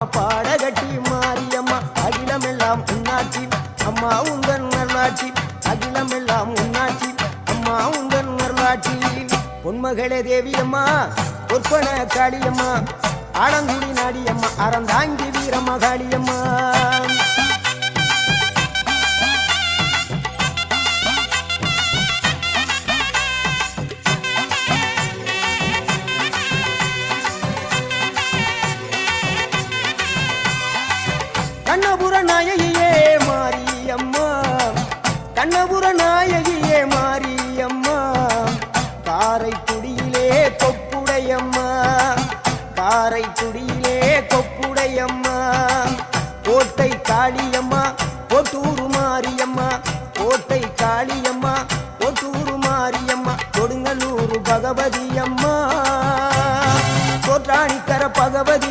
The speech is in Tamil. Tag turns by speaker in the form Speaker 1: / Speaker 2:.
Speaker 1: பாடகட்டி மாரியம்மா அகிலமெல்லாம் உன்னாட்சி அம்மா உந்தன் நல்லாட்சி அகிலமெல்லாம் உன்னாட்சி அம்மா உந்தன் நல்லாட்சி பொன்மகளே தேவியம்மா பொற்பன காளியம்மா ஆலங்குடி நாடியம்மா அறந்தாங்கி வீரம்மா காளியம்மா கண்ணபுர நாயகியே மாரியம்மா கண்ணபுர நாயகியே மாரியம்மா காரைக்குடியிலே கொப்புடையம்மா காரைக்குடியிலே கொப்புடையம்மா கோட்டை காளியம்மா கோட்டூரு மாரியம்மா கோட்டை காளியம்மா கோட்டூரு மாரியம்மா கொடுங்கல்லூர் பகவதியம்மா தோற்றாணிக்கர பகவதி